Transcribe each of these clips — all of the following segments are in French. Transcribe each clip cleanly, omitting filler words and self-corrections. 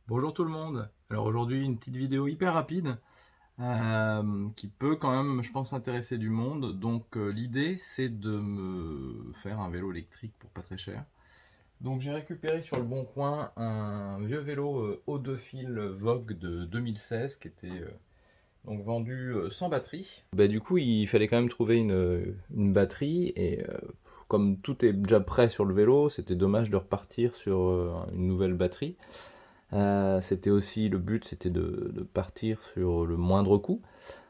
Bonjour tout le monde. Alors aujourd'hui une petite vidéo hyper rapide qui peut quand même, je pense, intéresser du monde. Donc l'idée c'est de me faire un vélo électrique pour pas très cher. Donc j'ai récupéré sur le Bon Coin un vieux vélo haut de fil Vogue de 2016 qui était donc vendu sans batterie. Bah, du coup il fallait quand même trouver une batterie et comme tout est déjà prêt sur le vélo, c'était dommage de repartir sur une nouvelle batterie. C'était aussi le but, c'était de partir sur le moindre coût.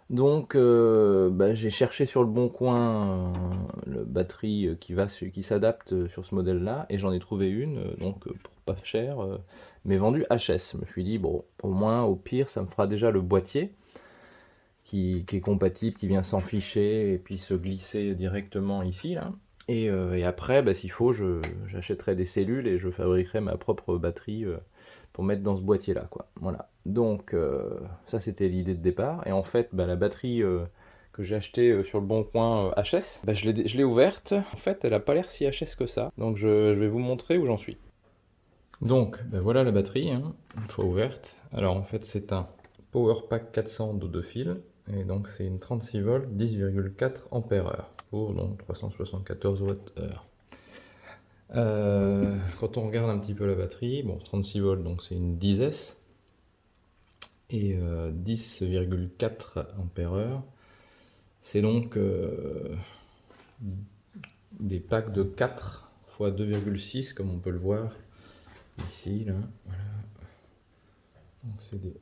Donc, bah, j'ai cherché sur le Bon Coin la batterie qui s'adapte sur ce modèle-là, et j'en ai trouvé une, donc pour pas cher, mais vendue HS. Je me suis dit, bon, au moins, au pire, ça me fera déjà le boîtier qui est compatible, qui vient s'en ficher et puis se glisser directement ici, là. Et après, bah, s'il faut, j'achèterai des cellules et je fabriquerai ma propre batterie pour mettre dans ce boîtier-là, quoi. Voilà. Donc, ça, c'était l'idée de départ. Et en fait, bah, la batterie que j'ai achetée sur le Bon Coin HS, bah, je l'ai ouverte. En fait, elle n'a pas l'air si HS que ça. Donc, je vais vous montrer où j'en suis. Donc, bah, voilà la batterie, hein, une fois ouverte. Alors, en fait, c'est un Powerpack 400 d'eau de fil. Et donc c'est une 36 volts 10,4 ampères-heure pour donc 374 Wh. Quand on regarde un petit peu la batterie, bon 36 volts donc c'est une 10S et 10,4 ampères-heure. C'est donc des packs de 4 x 2,6 comme on peut le voir ici là. Voilà. Donc c'est des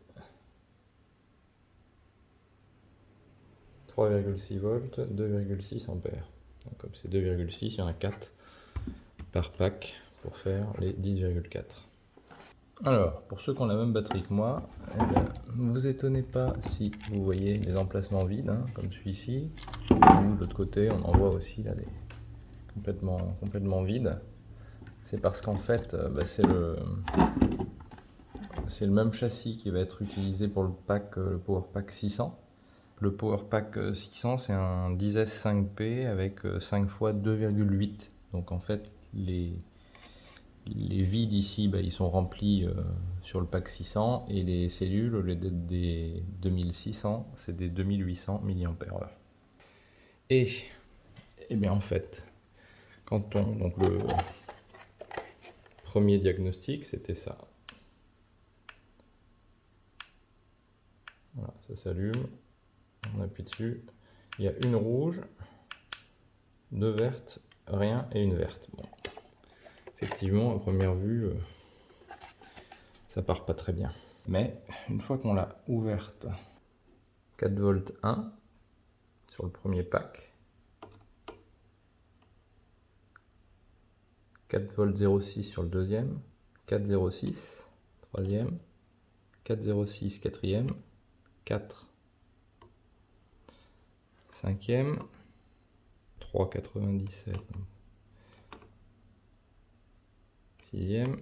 3,6 volts, 2,6 ampères. Donc comme c'est 2,6, il y en a 4 par pack pour faire les 10,4. Alors, pour ceux qui ont la même batterie que moi, ne vous étonnez pas si vous voyez des emplacements vides, hein, comme celui-ci, ou de l'autre côté, on en voit aussi là des complètement vides. C'est parce qu'en fait, bah, c'est le même châssis qui va être utilisé pour le Powerpack 600. Le Powerpack 600, c'est un 10S5P avec 5 x 2,8. Donc en fait, les vides ici, bah, ils sont remplis sur le pack 600 et les cellules, au lieu d'être des 2600, c'est des 2800 mAh. Et bien en fait, donc le premier diagnostic, c'était ça. Voilà, ça s'allume, on appuie dessus. Il y a une rouge, deux vertes, rien et une verte. Bon. Effectivement, à première vue, ça part pas très bien. Mais une fois qu'on l'a ouverte, 4 volts 1 sur le premier pack, 4 volts 0,6 sur le deuxième, 4,06 troisième, 4,06 quatrième, 4 cinquième, 3,97 sixième,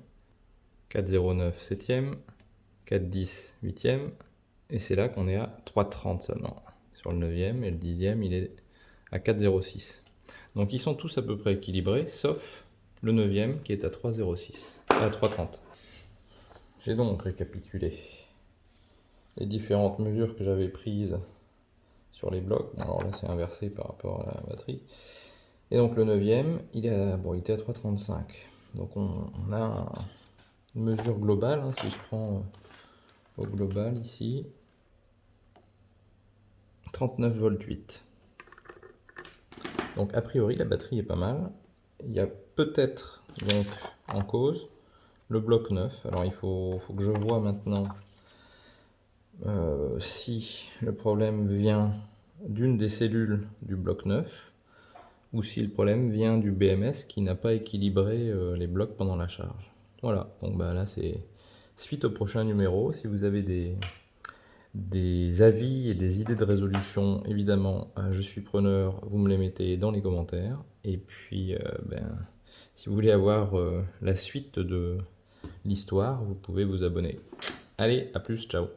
4,09 septième, 4,10 huitième, et c'est là qu'on est à 3,30 seulement. Sur le 9e et le 10e, il est à 4,06. Donc ils sont tous à peu près équilibrés, sauf le 9e qui est à 3,06, à 3,30. J'ai donc récapitulé les différentes mesures que j'avais prises sur les blocs. Alors là c'est inversé par rapport à la batterie. Et donc le 9e, il était à 3,35. Donc on a une mesure globale, hein, si je prends au global ici, 39 volts 8. Donc a priori la batterie est pas mal. Il y a peut-être donc en cause le bloc 9. Alors il faut que je vois maintenant si le problème vient d'une des cellules du bloc 9 ou si le problème vient du BMS qui n'a pas équilibré les blocs pendant la charge. Voilà, donc bah là c'est suite au prochain numéro. Si vous avez des avis et des idées de résolution, évidemment, je suis preneur, vous me les mettez dans les commentaires. Et puis, si vous voulez avoir la suite de l'histoire, vous pouvez vous abonner. Allez, à plus, ciao.